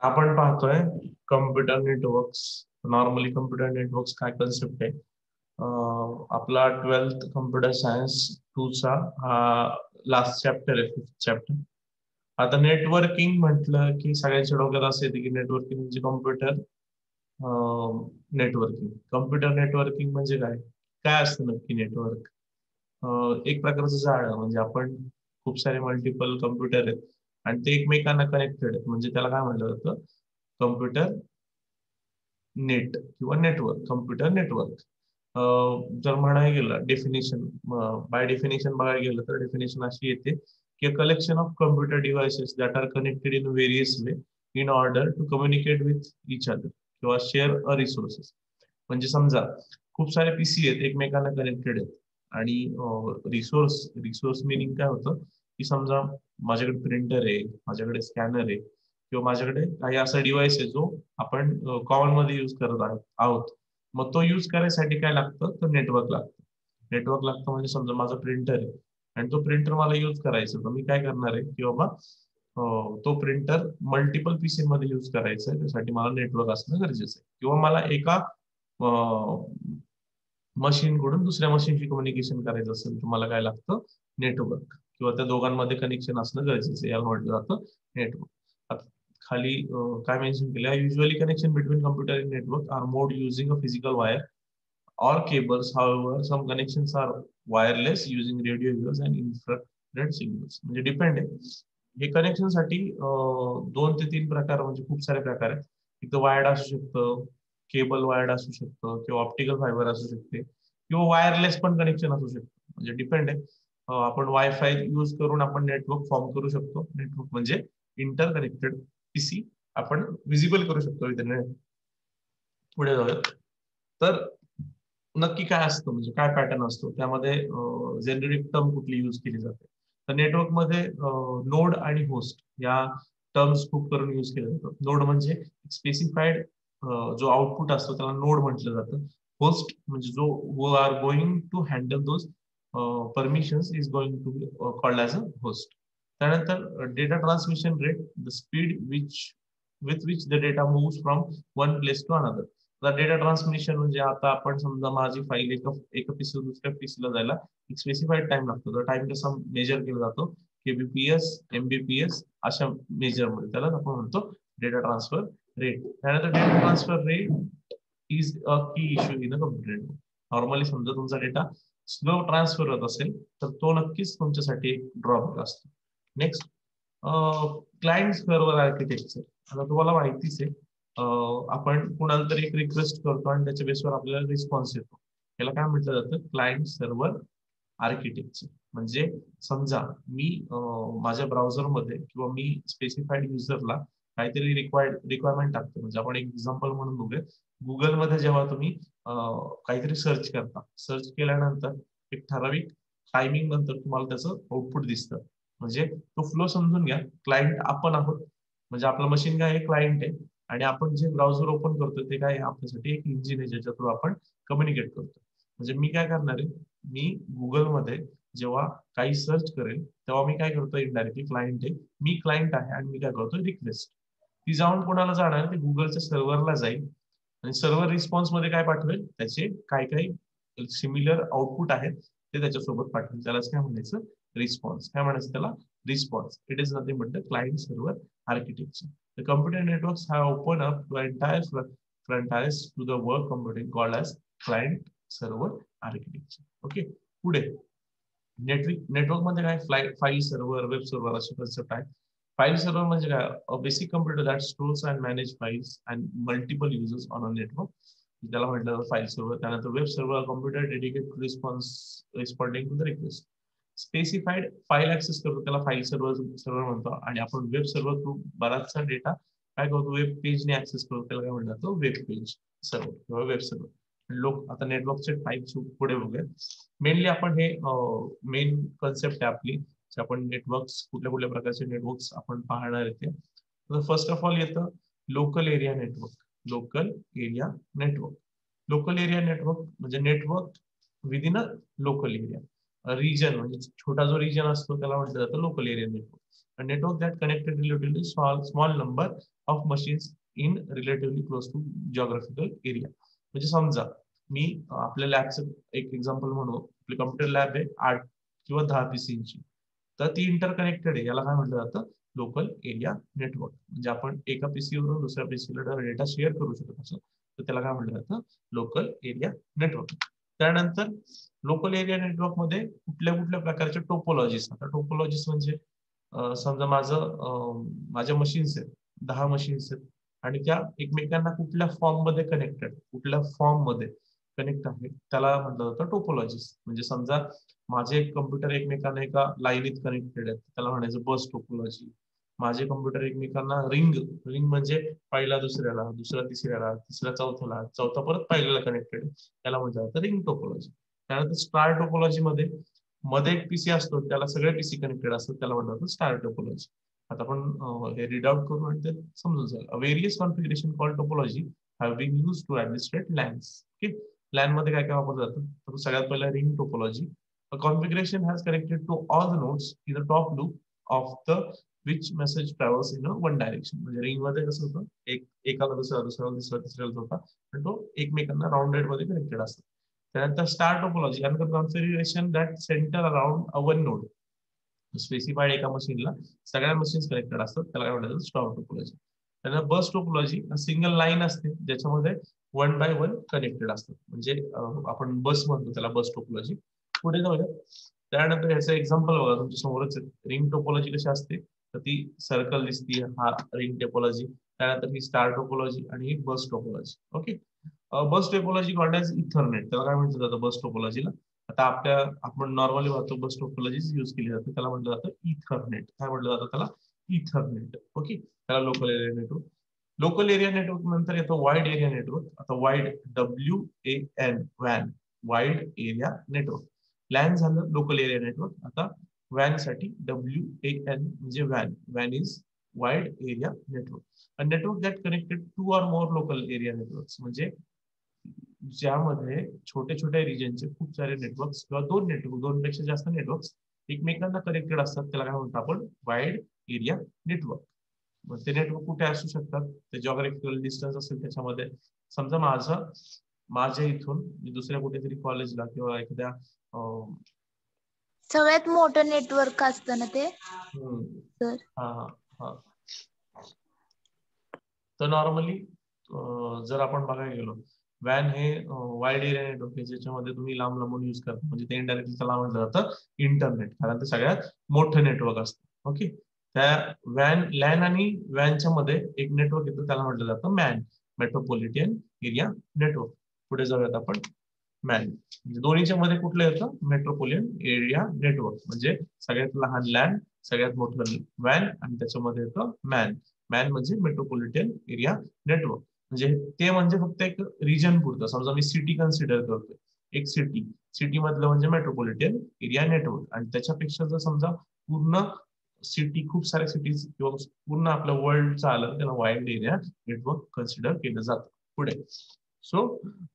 आपण पाहतोय computer networks. Normally computer networks काय कन्सेप्ट आहे? आपला 12th कम्प्युटर सायन्स 2 चा हा लास्ट चॅप्टर आहे, 5th चॅप्टर. आता नेटवर्किंग म्हटलं की सगळ्यांच्या डोक्यात असं येते की नेटवर्किंग म्हणजे कम्प्युटर नेटवर्किंग. कम्प्युटर नेटवर्किंग म्हणजे काय? काय असतं नक्की नेटवर्क? एक प्रकारचं जाळं, म्हणजे आपण खूप सारे मल्टिपल कम्प्युटर आहेत आणि ते एकमेकांना कनेक्टेड आहेत, म्हणजे त्याला काय म्हटलं जातं? कम्प्युटर नेट किंवा नेटवर्क, कम्प्युटर नेटवर्क. जर म्हणायला गेलं डेफिनेशन, बाय डेफिनेशन बघायला गेलं तर डेफिनेशन अशी येते की collection of computer devices that are connected in various way in order to communicate with each other किंवा शेअर अ रिसोर्सेस. म्हणजे समजा खूप सारे पीसी आहेत, एकमेकांना कनेक्टेड आहेत आणि रिसोर्स रिसोर्स मिनिंग काय होतं की समजा माझ्याकडे प्रिंटर आहे, माझ्याकडे स्कॅनर आहे किंवा माझ्याकडे काही असा डिव्हाइस आहे जो आपण कॉमन मध्ये युज करत आहोत. मग तो युज करायसाठी काय लागतं? तर नेटवर्क लागतं. नेटवर्क लागतं म्हणजे समजा माझा प्रिंटर आहे आणि तो प्रिंटर मला युज करायचा, तर मी काय करणार आहे की बाबा तो प्रिंटर मल्टिपल पीसी मध्ये युज करायचा आहे, त्यासाठी मला नेटवर्क असणं गरजेचं आहे. किंवा मला एका मशीन कडून दुसऱ्या मशीनशी कम्युनिकेशन करायचं असेल तर मला काय लागतं? नेटवर्क. किंवा त्या दोघांमध्ये कनेक्शन असणं गरजेचं आहे, याला म्हटलं जातं नेटवर्क. खाली काय मेन्शन केलं? Usually connection between computer and network are made using a physical wire or cables. However, some connections are wireless using radio waves and infrared signals. म्हणजे डिपेंड आहे. हे कनेक्शन साठी 2 ते 3 प्रकार, म्हणजे खूप सारे प्रकार आहेत. एक तर वायर्ड असू शकतं, केबल वायर्ड असू शकतं किंवा ऑप्टिकल फायबर असू शकते किंवा वायरलेस पण कनेक्शन असू शकतं. म्हणजे डिपेंड आहे. आपण वायफाय यूज करून आपण नेटवर्क फॉर्म करू शकतो. नेटवर्क म्हणजे इंटर कनेक्टेड पीसी आपण विजिबल करू शकतो विथ नेट. पुढे जाऊया. तर नक्की काय असतं, म्हणजे काय पॅटर्न असतो त्यामध्ये? जेनेरिक टर्म कुठली यूज केली जाते? तर नेटवर्कमध्ये नोड आणि होस्ट या टर्म्स खूप करून यूज केले जातात. नोड म्हणजे स्पेसिफाईड जो आउटपुट असतो त्याला नोड म्हटलं जातं. होस्ट म्हणजे जो who are going to handle those permissions is going to be called as a host. त्यानंतर data transmission rate, the speed with which the data moves from one place to another. आता data transmission म्हणजे आता आपण समजा माझी file एका PC दुसऱ्या पीसीला जायला एक स्पेसिफाईड टाइम लागतो. तर टाइम कसा मेजर केला जातो? केबीपीएस, एमबीपीएस अशा मेजरमध्ये त्याला आपण म्हणतो डेटा ट्रान्सफर रेट. त्यानंतर data transfer rate is a key issue in a computer. Normally समजा तुमचा डेटा स्लो ट्रान्सफर होत असेल तर तो नक्कीच तुमच्यासाठी एक ड्रॉबॅक असतो. Next, client server architecture. आता तुम्हाला माहितीच आहे, आपण कुणाला तरी एक रिक्वेस्ट करतो आणि त्याच्या बेसवर आपल्याला रिस्पॉन्स येतो. याला काय म्हटलं जातं? Client server architecture. म्हणजे समजा मी माझ्या ब्राउझरमध्ये किंवा मी स्पेसिफाईड युजरला काहीतरी रिक्वायरमेंट टाकतो. म्हणजे आपण एक एक्झाम्पल म्हणून बघूया. गुगलमध्ये जेव्हा तुम्ही काहीतरी सर्च करता, सर्च केल्यानंतर एक ठराविक टायमिंग नंतर तुम्हाला त्याचं आउटपुट दिसतं. म्हणजे तो फ्लो समजून घ्या. क्लायंट आपण आहोत, म्हणजे आपलं मशीन काय आहे? क्लायंट आहे. आणि आपण जे ब्राउझर ओपन करतो ते काय आहे? आपल्यासाठी एक इंजिन आहे ज्याच्या थ्रू आपण कम्युनिकेट करतो. म्हणजे मी काय करणार आहे? मी गुगलमध्ये जेव्हा काही सर्च करेल तेव्हा मी काय करतो? इनडायरेक्टली क्लायंट आहे, मी क्लायंट आहे आणि मी काय करतो? रिक्वेस्ट. ती जाऊन कोणाला जाणार? ते गुगलच्या सर्व्हरला जाईल आणि सर्व्हर रिस्पॉन्स मध्ये काय पाठवेल? त्याचे काय काय सिमिलर आउटपुट आहेत ते त्याच्यासोबत पाठवेल. त्यालाच काय म्हणायचं? रिस्पॉन्स. काय म्हणायचं त्याला? Response. It is nothing but the client server architecture. The computer networks have opened up the entire frontiers to the work computing called as client server architecture. Okay, पुढे नेटवर्क मध्ये काय? फाईल सर्व्हर, वेब सर्व्हर असे concept आहे. File server म्हणजे काय? A basic computer that stores and manage files and multiple users on a network. त्याला म्हटलं जातं फाईल सर्व्हर. त्यानंतर web server, computer dedicate to responding to the request. Specified file access करतो त्याला file server म्हणतो. आणि आपण वेब सर्व्हर थ्रू बराचसा डेटा काय करतो? वेब पेजने ऍक्सेस करतो, त्याला काय म्हणतात? वेब पेज सर्व्हर किंवा वेब सर्व्हर. लोक आता नेटवर्कचे टाईप्स पुढे बघूया. मेनली आपण हे मेन कन्सेप्ट आहे आपली, आपण नेटवर्क्स कुठल्या कुठल्या प्रकारचे नेटवर्क्स आपण पाहणार येते. फर्स्ट ऑफ ऑल येतं local area network. Local area network. Local area network म्हणजे network within a local area. Region म्हणजे छोटा जो रिजन असतो त्याला म्हटलं जातं local area network. A network that connected relatively small number of machines in relatively close to geographical area. म्हणजे समजा मी आपल्या लॅबचं एक एक्झाम्पल म्हणू, आपली कम्प्युटर लॅब आहे 8 किंवा 10 पीसीची, तर ती इंटरकनेक्टेड आहे. याला काय म्हटलं जातं? Local area network. म्हणजे आपण एका पीसी वरून दुसऱ्या पीसीला डेटा शेअर करू शकत असं, तर त्याला काय म्हटलं जातं? Local area network. त्यानंतर लोकल एरिया नेटवर्क मध्ये कुठल्या कुठल्या प्रकारचे टोपोलॉजीज. आता टोपोलॉजीज म्हणजे समजा माझ्या मशीन्स आहेत, 10 मशीन्स आहेत आणि त्या एकमेकांना कुठल्या फॉर्म मध्ये कनेक्टेड, कुठल्या फॉर्म मध्ये कनेक्ट आहे, त्याला म्हटलं जातं टोपोलॉजीज. म्हणजे समजा माझे कम्प्युटर एकमेकांना एका लाईनीत कनेक्टेड आहेत, त्याला म्हणायचं बस टोपोलॉजी. माझे कम्प्युटर एकमेकांना रिंग रिंग म्हणजे पहिला दुसऱ्याला, दुसरा तिसऱ्याला, तिसरा चौथ्याला, चौथा परत पहिल्याला कनेक्टेड, त्याला म्हटलं जातं रिंग टोपोलॉजी. त्यानंतर स्टार टोपोलॉजी मध्ये एक पीसी असतो, त्याला सगळे पीसी कनेक्टेड असतात, त्याला म्हणलं जातं स्टार टोपोलॉजी. आता आपण हे रीड आउट करू आणि ते समजून जाईल. Various configuration called topology have been used to administrate LANs. Okay, LAN मध्ये काय काय वापरलं जातं? तर सगळ्यात पहिला ring topology. A configuration has connected to all the nodes in the top loop of the which message travels in a one direction. म्हणजे ring मध्ये कसं होतं, एकाला दुसरा, दुसऱ्याला तिसरा, तिसऱ्याला चौथा, आणि तो एकमेकांना राउंडेड मध्ये कनेक्टेड असतो. त्यानंतर star topology, another configuration that centre around a one node. Specified एका मशीनला सगळ्या मशीन्स कनेक्टेड असतात, त्याला काय म्हणतात? Star topology. त्यानंतर बस टोपोलॉजी, सिंगल लाईन असते ज्याच्यामध्ये वन बाय वन कनेक्टेड असतात, म्हणजे आपण बस म्हणतो त्याला बस टोपोलॉजी. पुढे जाऊया. त्यानंतर याचं एक्झाम्पल बघा तुमच्या समोरच. रिंग टोपोलॉजी कशी असते? तर ती सर्कल दिसते, हा रिंग टोपोलॉजी. त्यानंतर ही स्टार टोपोलॉजी आणि ही bus topology. Okay, bus topology called as Ethernet. त्याला काय म्हटलं जातं बस टोपोलॉजीला? आता आपण नॉर्मली वाहतो बस टोपोलॉजी यूज केली जाते, त्याला म्हटलं जातं इथरनेट. काय म्हटलं जातं त्याला? इथरनेट. ओके, त्याला local area network. Local area network नंतर येतो वाईड एरिया नेटवर्क. आता wide, WAN, van, wide area network. LAN झालं लोकल एरिया नेटवर्क. आता वॅन साठी WAN म्हणजे van. Van is wide area network. A network that connected 2 or more local area networks. म्हणजे ज्यामध्ये छोटे छोट्या रिजनचे खूप सारे नेटवर्क्स किंवा दोन पेक्षा जास्त नेटवर्क्स एकमेकांना कनेक्टेड असतात, त्याला काय म्हणतो आपण? Wide area network. मग ते नेटवर्क कुठे असू शकतात? ते जॉग्राफिकल डिस्टन्स असेल त्याच्यामध्ये. समजा माझ्या इथून मी दुसऱ्या कुठेतरी कॉलेजला किंवा एखाद्या सगळ्यात मोठं नेटवर्क असतं ना ते. हा हा. तर नॉर्मली जर आपण बघायला गेलो, वॅन हे वाईड एरिया नेटवर्क आहे, ज्याच्यामध्ये तुम्ही लांब लांबून युज करता. म्हणजे ते इनडायरेक्टली त्याला म्हटलं जातं इंटरनेट, कारण ते सगळ्यात मोठं नेटवर्क असतं. ओके, त्या लॅन आणि वॅनच्या मध्ये एक नेटवर्क येतं, त्याला म्हटलं जातं मॅन, मेट्रोपॉलिटन एरिया नेटवर्क. पुढे जाऊयात आपण. मॅन म्हणजे दोन्हीच्या मध्ये कुठलं येतं? Metropolitan area network. म्हणजे सगळ्यात लहान लॅन, सगळ्यात मोठं वॅन, आणि त्याच्यामध्ये येतं मॅन. मॅन म्हणजे मेट्रोपॉलिटन एरिया नेटवर्क. म्हणजे फक्त एक रिजन पुरतं. समजा मी सिटी कन्सिडर करतोय, एक सिटी मधलं म्हणजे मेट्रोपॉलिटन एरिया नेटवर्क. आणि त्याच्यापेक्षा जर समजा पूर्ण सिटी, खूप साऱ्या सिटीज किंवा पूर्ण आपलं वर्ल्ड आलं, त्याला वाईड एरिया नेटवर्क कन्सिडर केलं जातं. पुढे, so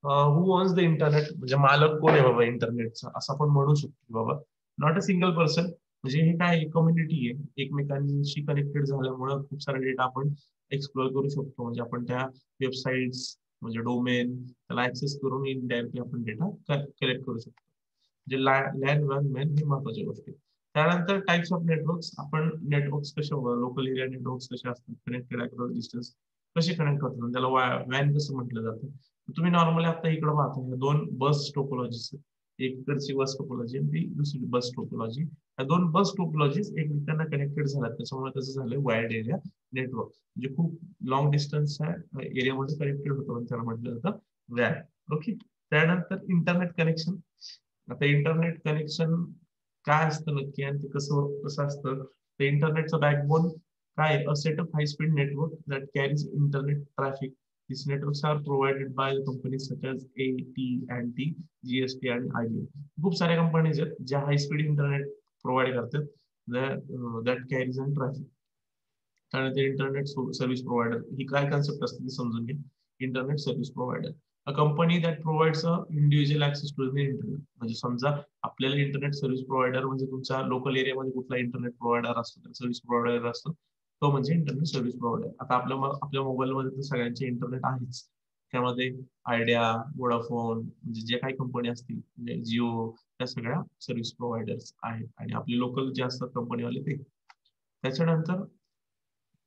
who owns the internet, म्हणजे मालक कोण आहे बाबा इंटरनेटचा, असं आपण म्हणू शकतो बाबा. Not a single person. म्हणजे हे काय, कम्युनिटी आहे, एकमेकांशी कनेक्टेड झाल्यामुळे खूप सारा डेटा आपण एक्सप्लोर करू शकतो. म्हणजे आपण त्या वेबसाईट्स, म्हणजे डोमेन, त्याला ऍक्सेस करून इनडायरेक्टली आपण डेटा कलेक्ट करू शकतो. म्हणजे लॅन, वॅन, मॅन हे महत्वाच्या गोष्टी. त्यानंतर टाइप्स ऑफ नेटवर्क्स. आपण नेटवर्क्स कसे, लोकल एरिया नेटवर्क्स कसे असतात, कनेक्टेड अक्रॉस डिस्टन्स कसे कनेक्ट करतात, त्याला वॅन कसं म्हटलं जातं. तुम्ही नॉर्मली आता इकडे पाहता, दोन बस टोपोलॉजीज, एक इकडची बस टोपोलॉजी आणि ती दुसरी बस टोपोलॉजी. या दोन बस टोपोलॉजीज एकमेकांना कनेक्टेड झाल्यात, त्याच्यामुळे कसं झालं वाईड एरिया नेटवर्क. म्हणजे खूप लॉंग डिस्टन्सच्या एरियामध्ये कनेक्टेड होतं, आणि त्याला म्हटलं जातं वॅन. ओके, त्यानंतर इंटरनेट कनेक्शन. आता इंटरनेट कनेक्शन काय असतं नक्की आणि ते कसं असतं? तर इंटरनेटचं बॅकबोन काय? A set of high speed network that carries internet traffic. These networks are provided by companies such as AT&T, GST आणि IBM. खूप साऱ्या कंपनीज आहेत ज्या हाय स्पीड इंटरनेट प्रोव्हाइड करतात, दॅट कॅरीज अँड ट्रॅफिक. त्यानंतर internet service provider, ही काय concept असते ती समजून घ्या. Internet service provider a company that provides a individual access to the internet. म्हणजे समजा आपल्याला इंटरनेट सर्व्हिस प्रोव्हायडर म्हणजे तुमच्या लोकल एरियामध्ये कुठला इंटरनेट प्रोव्हायडर असतो, सर्व्हिस प्रोव्हायडर असतो, तो म्हणजे इंटरनेट सर्व्हिस प्रोव्हायडर. आता आपल्या मोबाईलमध्ये तर सगळ्यांचे इंटरनेट आहेच. त्यामध्ये आयडिया, वोडाफोन म्हणजे जे काही कंपनी असतील म्हणजे जिओ, त्या सगळ्या सर्व्हिस प्रोव्हायडर्स आहेत आणि आपले लोकल जे असतात कंपनीवाले ते. त्याच्यानंतर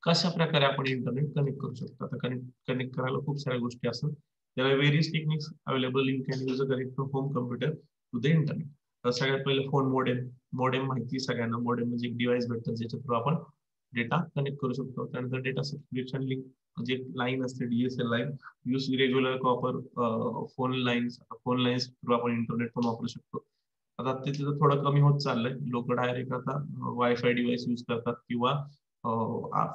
कशा प्रकारे आपण इंटरनेट कनेक्ट करू शकतो. आता कनेक्ट करायला खूप साऱ्या गोष्टी असतात. There are various techniques available. You can use a connect from home computer to the internet. तर सगळ्यात पहिले फोन मॉडेम. मॉडेम माहिती सगळ्यांना. मॉडेम म्हणजे एक डिव्हाइस भेटतं ज्याच्या थ्रू आपण डेटा कनेक्ट करू शकतो. त्यानंतर डेटा सबस्क्रिप्शन लिंक म्हणजे लाईन असते DSL line. Use regular copper phone lines. Phone lines through आपण इंटरनेट पण वापरू शकतो. आता तिथं थोडं कमी होत चाललंय. लोक डायरेक्ट आता वायफाय डिव्हाइस यूज करतात किंवा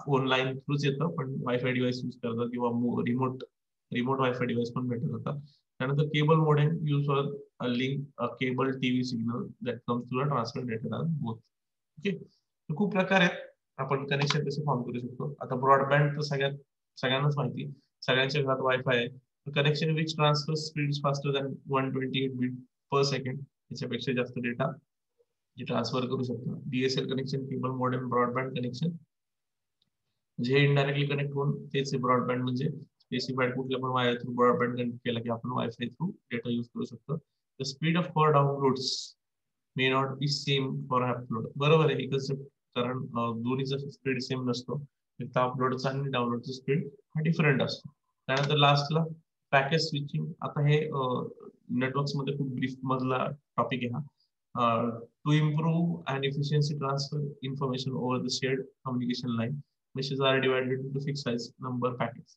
फोन लाईन थ्रूच येतं पण वायफाय डिव्हाइस यूज करतात किंवा रिमोट वायफाय डिव्हाइस पण भेटत होता. त्यानंतर cable modem use for link cable TV signal that comes to transfer data both. Okay, खूप प्रकार आहेत आपण कनेक्शन कसे फॉर्म करू शकतो. आता ब्रॉडबँड तर सगळ्यांनाच माहिती, सगळ्यांच्या घरात वायफाय आहे. Connection which transfer speed faster than 128 bit per second. याच्यापेक्षा जास्त डेटा ट्रान्सफर करू शकतो. DSL connection, cable modem, broadband connection म्हणजे हे इनडायरेक्टली कनेक्ट होऊन तेच ब्रॉडबँड म्हणजे स्पेसिफाईड कुठल्या पण वायर थ्रू ब्रॉडबँड कनेक्ट केला की आपण वायफाय थ्रू डेटा यूज करू शकतो. The speed of for downloads may not be same for upload. बरोबर आहे एकच, कारण दोन्हीचा स्पीड सेम नसतो. फक्त अपलोडचा आणि डाउनलोडचा स्पीड हा डिफरंट असतो. त्यानंतर लास्टला पॅकेज स्विचिंग. आता हे नेटवर्क्स मध्ये खूप ब्रीफ मधला टॉपिक आहे हा. To improve and efficiency transfer information over the shared communication line. Meshes are divided into fixed size number packets.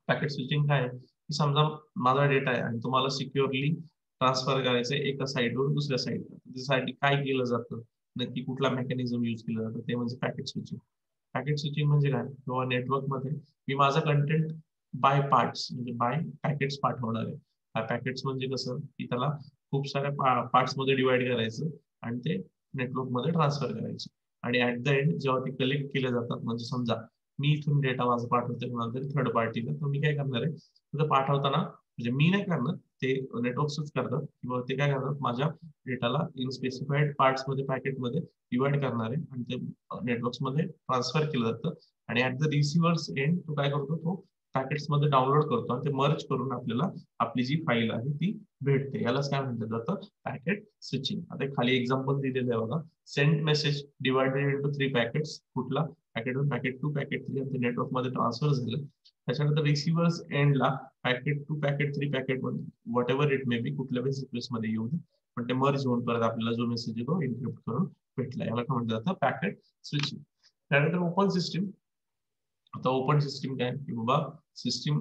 Packet switching काय आहे की समजा माझा डेटा आहे आणि तुम्हाला सिक्युअरली ट्रान्सफर करायचं आहे एका साईडवरून दुसऱ्या साईडला. त्याच्यासाठी काय केलं जातं, नक्की कुठला मेकॅनिझम यूज केलं जातं, ते म्हणजे पॅकेट स्विचिंग. पॅकेट स्विचिंग म्हणजे काय, किंवा नेटवर्कमध्ये मी माझा कंटेंट बाय पार्ट्स म्हणजे बाय पॅकेट्स पाठवणार आहे. हा पॅकेट्स म्हणजे कसं की त्याला खूप साऱ्या पार्ट्स मध्ये डिवाइड करायचं आणि ते नेटवर्कमध्ये ट्रान्सफर करायचे. आणि ऍट द एंड जेव्हा ते कलेक्ट केले जातात, म्हणजे समजा मी इथून डेटा माझा पाठवतोय कोणाला तरी थर्ड पार्टीला, तर मी काय करणार आहे तिथं पाठवताना म्हणजे मी नाही करणार, ते नेटवर्क्सच करतात किंवा ते काय करतात माझ्या डेटाला इन स्पेसिफाईड पार्ट्स मध्ये पॅकेटमध्ये डिवाइड करणार आहे आणि ते नेटवर्क्स मध्ये ट्रान्सफर केलं जातं. आणि ऍट द रिसिव्हर्स एंड तो काय करतो, तो पॅकेट्स मध्ये डाउनलोड करतो आणि ते मर्ज करून आपल्याला आपली जी फाईल आहे ती भेटते. यालाच काय म्हटलं जातं, पॅकेट स्विचिंग. आता खाली एक्झाम्पल दिलेलं आहे बघा. Send message divided into 3 packets. कुठला पॅकेट 1 पॅकेट 2 पॅकेट 3 ते नेटवर्क मध्ये ट्रान्सफर झालं. त्याच्यानंतर रिसिव्हर्स एंडला packet 2 packet 3 packet 1 what ever it may be कुठल्या सिक्वेन्स मध्ये येऊ दे, पण ते मर्ज होऊन परत आपल्याला जो मेसेज आहे तो एन्क्रिप्ट करून भेटला. याला काय म्हटलं जातं, पॅकेट स्विचिंग. त्यानंतर ओपन सिस्टीम. आता ओपन सिस्टीम काय की बाबा सिस्टीम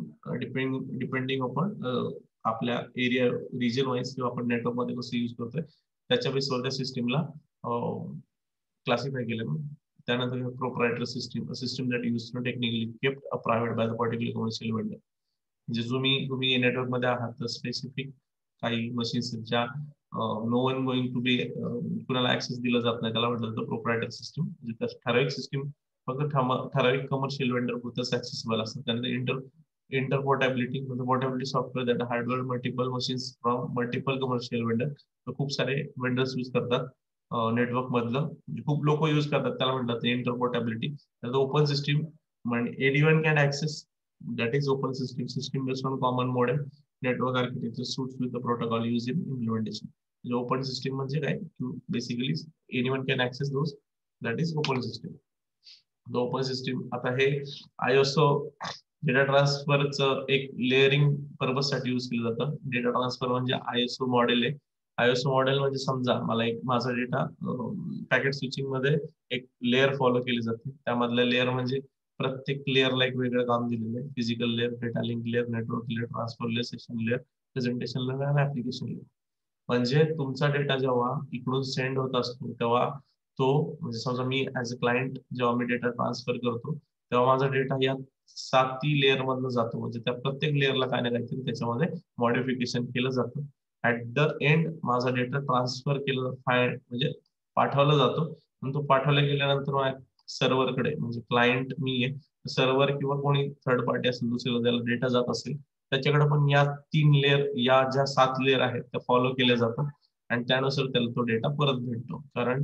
डिपेंडिंग अपॉन आपल्या एरिया रिजन वाईज किंवा आपण नेटवर्क मध्ये कसं यूज करतोय त्याच्या बेसवर त्या सिस्टीमला क्लासिफाय केलं. त्यानंतर proprietary system, system that use technically kept a private by the particular commercial vendor. म्हणजे तुम्ही नेटवर्क मध्ये आहात तर स्पेसिफिक काही मशीन्स ज्या नो वन गोइंग टू बी कुणाला ऍक्सेस दिला जात नाही, त्याला म्हटलं जातं प्रोप्रायटरी सिस्टीम. म्हणजे ठराविक सिस्टीम फक्त ठराविक कमर्शियल वेंडर पुरतच ऍक्सेसिबल असतात. त्यानंतर इंटरपोर्टेबिलिटी म्हणजे portability software that hardware multiple machines from multiple commercial vendor. तर खूप सारे वेंडर्स यूज करतात नेटवर्क मधलं, म्हणजे खूप लोक यूज करतात, त्याला म्हणतात इंटरपोर्टेबिलिटी. त्यानंतर ओपन सिस्टीम म्हणजे anyone can access, that is open system. System based on common modem network architecture suits with the protocol use in implementation. म्हणजे ओपन सिस्टीम म्हणजे काय, basically anyone can access those, that is open system. Open system आता हे ISO data ट्रान्सफरचं एक layering purpose साठी use केलं जातं. Data transfer म्हणजे आयएसओ मॉडेल आहे. आयएसओ मॉडेल म्हणजे समजा मला एक माझा डेटा पॅकेट स्विचिंग मध्ये एक लेअर फॉलो केली जाते. त्यामधल्या लेअर म्हणजे प्रत्येक लेअरला एक वेगळं काम दिलेलं आहे. Physical layer, data link layer, network layer, transfer layer, session layer, presentation layer आणि ऍप्लिकेशन लेअर. म्हणजे तुमचा डेटा जेव्हा इकडून सेंड होत असतो तेव्हा तो म्हणजे समजा मी ऍज अ क्लायंट जेव्हा मी डेटा ट्रान्सफर करतो तेव्हा माझा डेटा या 7 लेअर मधनं जातो. म्हणजे त्या प्रत्येक लेअरला काय ना काहीतरी त्याच्यामध्ये मॉडिफिकेशन केलं जातं. ऍट द एंड माझा डेटा ट्रान्सफर केला म्हणजे पाठवला जातो. आणि तो पाठवला गेल्यानंतर सर्व्हरकडे म्हणजे क्लायंट मी आहे, सर्व्हर किंवा कोणी थर्ड पार्टी असेल दुसऱ्याला ज्याला डेटा जात असेल त्याच्याकडे पण या 3 लेअर, या ज्या 7 लेअर आहेत त्या फॉलो केल्या जातात आणि त्यानुसार त्याला तो डेटा परत भेटतो. कारण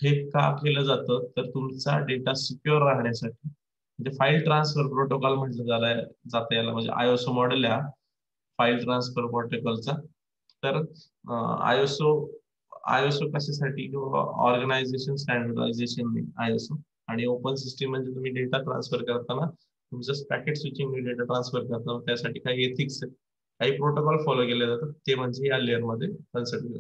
हे का केलं जातं तर तुमचा डेटा सिक्युअर राहण्यासाठी. म्हणजे फाईल ट्रान्सफर प्रोटोकॉल म्हटलं जातं याला, म्हणजे आयएसओ मॉडेल आहे फाईल ट्रान्सफर प्रोटोकॉलचा. तर आयएसओ आयएसओ कशासाठी, किंवा ऑर्गनायझेशन स्टँडर्डायझेशन आयएसओ. आणि ओपन सिस्टीम म्हणजे तुम्ही डेटा ट्रान्सफर करताना तुमचं पॅकेट स्विचिंग डेटा ट्रान्सफर करताना त्यासाठी काही एथिक्स आहेत, काही प्रोटोकॉल फॉलो केले जातात, ते म्हणजे या लेअर मध्ये कन्सिडर.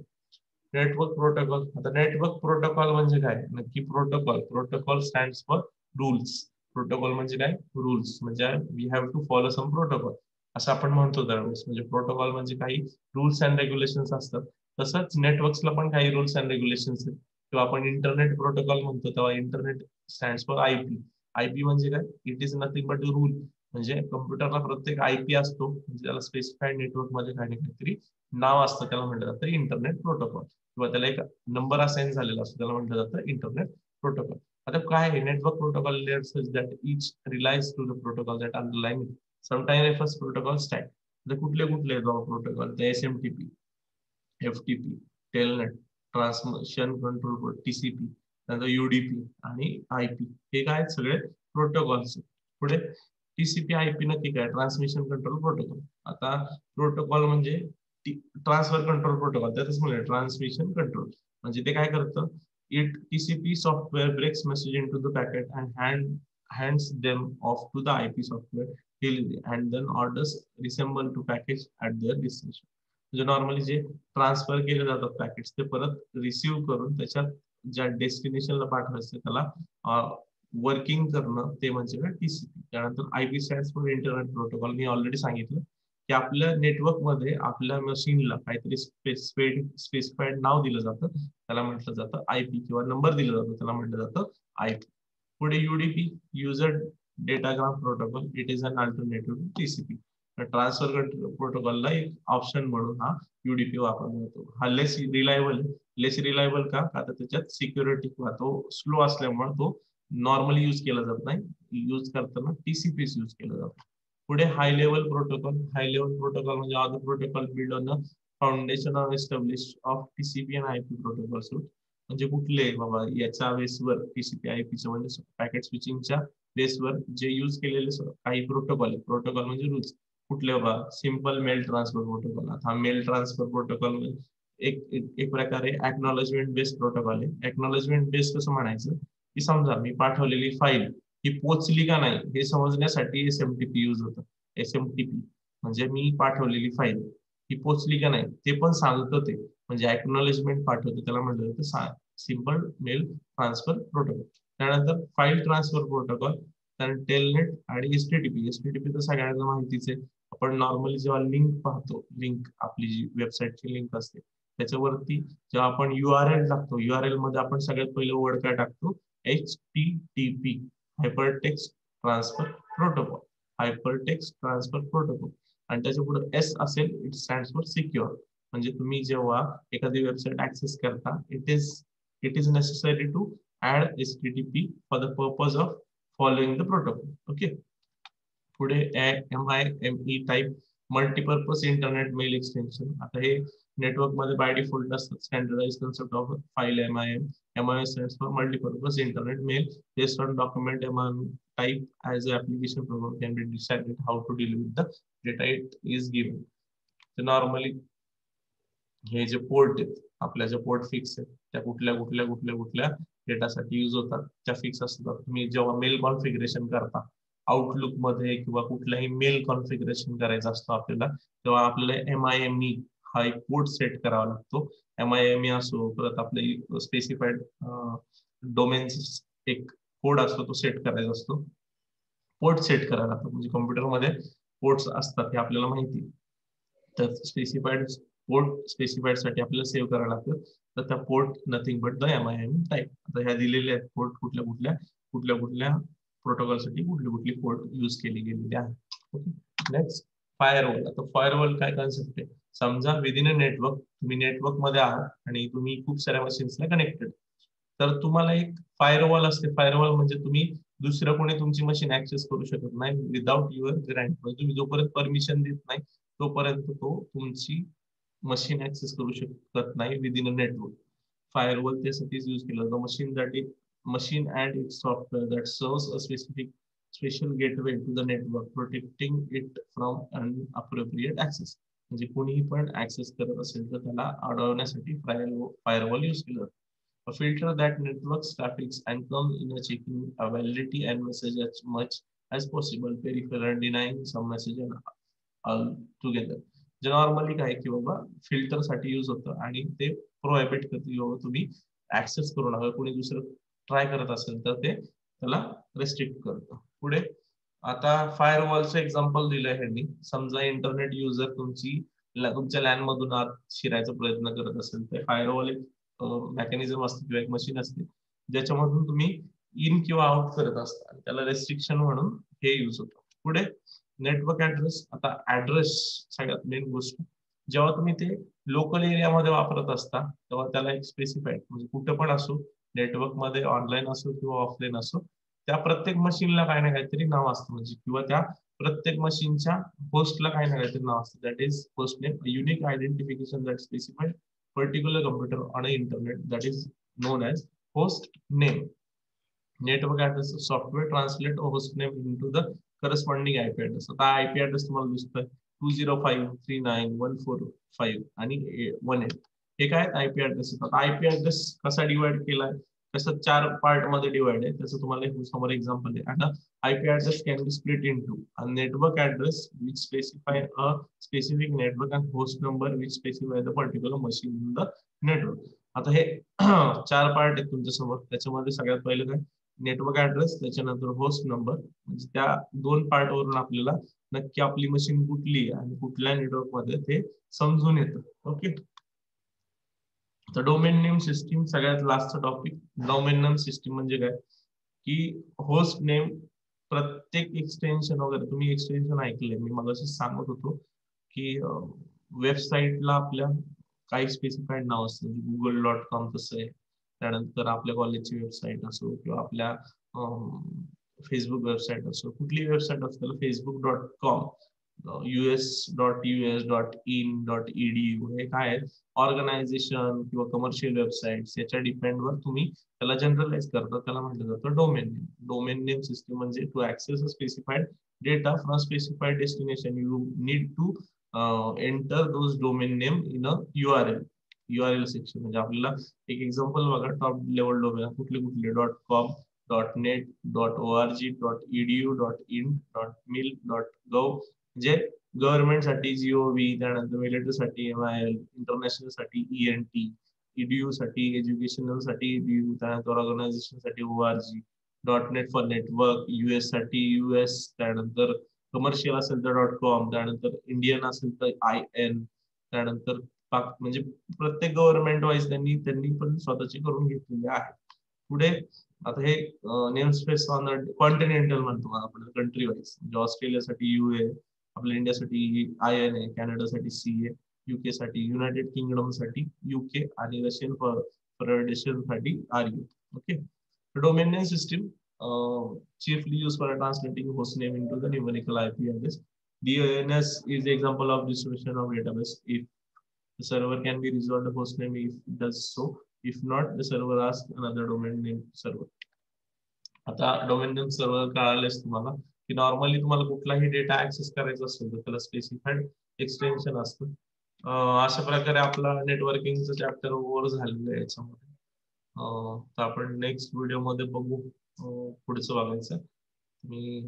Network protocol. आता नेटवर्क प्रोटोकॉल म्हणजे काय नक्की? Protocol, protocol stands for rules. Protocol म्हणजे काय? रूल्स. म्हणजे we have to follow some protocol असं आपण म्हणतो दरवेळेस. म्हणजे प्रोटोकॉल म्हणजे काही रूल्स अँड रेग्युलेशन्स असतात. तसंच नेटवर्क्सला पण काही रूल्स अँड रेग्युलेशन्स आहेत. किंवा आपण इंटरनेट प्रोटोकॉल म्हणतो तेव्हा internet stands for IP. IP म्हणजे काय? It is nothing but rule. म्हणजे कम्प्युटरला प्रत्येक आयपी असतो, म्हणजे त्याला स्पेसिफाईड नेटवर्क मध्ये काही काहीतरी नाव असतं, त्याला म्हटलं जातं इंटरनेट प्रोटोकॉल. किंवा त्याला एक नंबर असाइन झालेला असतो, त्याला म्हटलं जातं इंटरनेट प्रोटोकॉल. आता काय आहे network protocol? Layers that each relies to the protocol that underline it. Sometime refers protocol stack. आता कुठले कुठले प्रोटोकॉल? ते SMTP, FTP, telnet, transmission control, TCP, नंतर युडीपी आणि आयपी. हे काय सगळे प्रोटोकॉल्स. पुढे टीसीपी आयपी नक्की काय? Transmission control protocol. आता प्रोटोकॉल म्हणजे ट्रान्सफर कंट्रोल प्रोटोकॉल, त्यातच म्हणजे ट्रान्समिशन कंट्रोल. म्हणजे ते काय करतं? It TCP software breaks message into the packet and hands them off to the IP software and then orders resemble to package at their destination. म्हणजे normally जे transfer केले जातात पॅकेट्स ते परत रिसिव्ह करून त्याच्या ज्या डेस्टिनेशनला पाठवायचं त्याला वर्किंग करणं, ते म्हणजे काय? टीसीपी. त्यानंतर IP stands for internet protocol. Me already सांगितलं की आपल्या नेटवर्क मध्ये आपल्या मशीनला काहीतरी स्पेसिफाईड नाव दिलं जातं, त्याला म्हटलं जातं आयपी, किंवा नंबर दिला जातो त्याला म्हटलं जातं आयपी. पुढे UDP, user datagram protocol. It is an alternative to TCP. Transfer प्रोटोकॉलला एक ऑप्शन म्हणून हा युडीपी वापरला जातो. हा लेस रिलायबल. लेस रिलायबल का? आता त्याच्यात सिक्युरिटी किंवा तो स्लो असल्यामुळे तो नॉर्मली यूज केला जात नाही, यूज करताना टीसीपी यूज केला जातो. पुढे high level protocol. High level protocol म्हणजे all the protocol build on the foundation of establish of TCP and IP protocol suite. म्हणजे कुठले बाबा याच्या बेसवर टीसीपी आयपीच्या म्हणजे पॅकेट स्विचिंगच्या बेसवर जे यूज केलेले काही प्रोटोकॉल. प्रोटोकॉल म्हणजे रूल्स कुठले बाबा? Simple mail transfer protocol. हा मेल ट्रान्सफर प्रोटोकॉल एक एक प्रकारे एक्नॉलेजमेंट बेस्ड प्रोटोकॉल आहे. एक्नॉलेजमेंट बेस्ड कसं म्हणायचं की समजा मी पाठवलेली फाईल ही पोचली का नाही हे समजण्यासाठी एसएमटीपी यूज होतं. एसएमटीपी म्हणजे मी पाठवलेली फाईल ही पोचली का नाही ते पण सांगतो, ते म्हणजे एक्नॉलेजमेंट पाठवतो, त्याला म्हटलं जातं सिंपल मेल ट्रान्सफर प्रोटोकॉल. त्यानंतर फाईल ट्रान्सफर प्रोटोकॉल, त्यानंतर टेलनेट आणि एसटीटीपी. एसटीटीपी तर सगळ्यांना माहितीच आहे. आपण नॉर्मली जेव्हा लिंक पाहतो, लिंक आपली जी वेबसाईटची लिंक असते त्याच्यावरती जेव्हा आपण युआरएल टाकतो, युआरएल मध्ये आपण सगळ्यात पहिले वर्ड काय टाकतो? HTTP, hypertext transfer protocol. Hypertext transfer protocol. आणि त्याच्या पुढे एस असेल, इट स्टँड्स फॉर सिक्युअर. म्हणजे तुम्ही जेव्हा एखादी वेबसाईट ऍक्सेस करता, it is necessary to add HTTP for the purpose of following the protocol. Okay. पुढे MIME type, multipurpose internet mail extension. आता हे नेटवर्क मध्ये बाय डिफॉल्ट असतात. Standardize concept of file MIM. MIM stands for multi-purpose internet mail based on document MIM type as the application program can be decided how to deal with the data it is given. So normally हे जे port आहेत आपल्या, ज्या port fix आहेत त्या कुठल्या कुठल्या कुठल्या कुठल्या डेटासाठी युज होतात त्या फिक्स असतात. तुम्ही जेव्हा मेल कॉन्फिगरेशन करता आउटलुक मध्ये किंवा कुठलाही मेल कॉन्फिगरेशन करायचा असतो आपल्याला, तेव्हा आपल्याला MIME हा एक पोर्ट सेट करावा लागतो. MIME असो, परत आपले स्पेसिफाईड डोमेन्स एक कोड असतो तो सेट करायचा असतो. पोर्ट सेट करायला लागतो. म्हणजे कॉम्प्युटरमध्ये पोर्ट्स असतात हे आपल्याला माहिती. तर स्पेसिफाईड पोर्ट स्पेसिफाईड साठी आपल्याला सेव्ह करायला लागतं. तर त्या port nothing but the MIME type. आता ह्या दिलेल्या आहेत पोर्ट कुठल्या कुठल्या कुठल्या कुठल्या प्रोटोकॉलसाठी कुठली कुठली पोर्ट यूज केली गेलेली आहे. ओके. Next firewall. आता फायरवॉल काय कन्सेप्ट आहे? समजा विदिन अ नेटवर्क तुम्ही नेटवर्क मध्ये आहात आणि तुम्ही खूप साऱ्या मशीन्सला कनेक्टेड, तर तुम्हाला एक फायरवॉल असते. फायरवॉल म्हणजे तुम्ही दुसरं कोणी तुमची मशीन ऍक्सेस करू शकत नाही विदाउट युअर ग्रँट. म्हणजे तुम्ही जोपर्यंत परमिशन देत नाही तोपर्यंत तो तुमची मशीन ऍक्सेस करू शकत नाही विदिन अ नेटवर्क. फायरवॉल त्यासाठीच यूज केलं जातं. Machine that is machine and its software that serves a special gateway to the network, protecting it from inappropriate access. म्हणजे कोणीही पण ऍक्सेस करत असेल तर त्याला अडवण्यासाठी फायरवॉल यूज केलं. A filter that networks traffic and comes in a checking availability and message as much as possible, peripheral and denying some message altogether. जे normally काय की बाबा फिल्टर साठी यूज होतं आणि ते प्रोहिबिट करते की बाबा तुम्ही ऍक्सेस करू नका. कोणी दुसरं ट्राय करत असेल तर ते त्याला रेस्ट्रिक्ट करतं. पुढे आता फायरवॉलचं एक्झाम्पल दिलंय ह्यांनी. समजा इंटरनेट युजर तुमच्या लॅन मधून आत शिरायचा प्रयत्न करत असेल तर फायरवॉल एक मेकॅनिझम असते किंवा एक मशीन असते ज्याच्यामधून तुम्ही इन किंवा आउट करत असता. त्याला रेस्ट्रिक्शन म्हणून हे यूज होतं. पुढे नेटवर्क ऍड्रेस. आता ऍड्रेस सगळ्यात मेन गोष्ट. जेव्हा तुम्ही ते लोकल एरियामध्ये वापरत असता तेव्हा त्याला एक स्पेसिफाईड म्हणजे कुठं पण असो नेटवर्क मध्ये ऑनलाईन असो किंवा ऑफलाईन असो त्या प्रत्येक मशीनला काही ना काहीतरी नाव असतं. म्हणजे किंवा त्या प्रत्येक मशीनच्या होस्टला काही ना काहीतरी नाव असतं. That is host name, unique identification that specified particular computer on internet that is non as host name. Network address software translate host name into the corresponding IP address. आता आयपी ऍड्रेस तुम्हाला दिसतोय 205.39.145 आणि 18. हे काय IP address. आता IP address कसा divide केलाय कसं 4 पार्ट मध्ये डिवाइड आहे त्याचं तुम्हाला समोर एक्झाम्पल आहे. आता IP address can be split into a network address which specify a specific network and host number which specify the particular machine in the network. आता हे 4 पार्ट आहेत तुमच्या समोर. त्याच्यामध्ये सगळ्यात पहिलं काय नेटवर्क ऍड्रेस, त्याच्यानंतर होस्ट नंबर. म्हणजे त्या 2 पार्ट वरून आपल्याला नक्की आपली मशीन कुठली आहे आणि कुठल्या नेटवर्क मध्ये ते समजून येतं. ओके. तर डोमेन नेम सिस्टीम सगळ्यात लास्टचा टॉपिक. डोमेन नेम सिस्टीम म्हणजे काय की होस्ट नेम प्रत्येक एक्सटेन्शन वगैरे तुम्ही एक्सटेन्शन ऐकलंय मी मगाशी सांगत होतो की वेबसाईटला आपल्या काही स्पेसिफाईड नाव असतं. google.com तसं आहे. त्यानंतर आपल्या कॉलेजची वेबसाईट असो किंवा आपल्या फेसबुक वेबसाईट असो कुठली वेबसाईट असते facebook.com us.us.in.edu हे काय आहेत ऑर्गनायझेशन किंवा कमर्शियल वेबसाईट याच्या डिपेंडवर तुम्ही त्याला जनरलाइज करता. त्याला म्हटलं जातं domain name. Domain name system म्हणजे to access a specified data from specified destination you need to enter those domain name in a URL section. म्हणजे आपल्याला एक एक्झाम्पल बघा टॉप लेवल डोमेन कुठले कुठले .com .net .org .edu .in .mil .gov म्हणजे government साठी GOV, त्यानंतर military साठी MIL, इंटरनॅशनल साठी ENT, EDU साठी एज्युकेशनल साठी EDU, त्यानंतर ऑर्गनायझेशन साठी ORG, .net for network, US साठी US, त्यानंतर कमर्शियल असेल तर .com, त्यानंतर इंडियन असेल तर IN, त्यानंतर म्हणजे प्रत्येक गव्हर्नमेंट वाईज त्यांनी पण स्वतःची करून घेतलेली आहे. पुढे आता हे नेम स्पेस ऑन कॉन्टिनेंटल म्हणतो आपण कंट्री वाईज. म्हणजे ऑस्ट्रेलियासाठी UA, आपल्या इंडियासाठी IN आहे, कॅनडासाठी CA, UK साठी युनायटेड किंगडम साठी UK आणि रशियन फेडरेशन साठी RU. Okay. Domain name system chiefly used for translating host name into the numerical IP address. DNS is the example of distribution of database. If the server can be resolved the host name if it does so. If not, the server asks another domain name server. आता domain name server कळालेच तुम्हाला की normally तुम्हाला कुठलाही data access करायचा असेल तर त्याला specified extension असतं. अशा प्रकारे आपला नेटवर्किंगचं चॅप्टर ओव्हर झालेलं आहे याच्यामध्ये. तर आपण नेक्स्ट व्हिडिओ मध्ये बघू पुढचं बघायचं. मी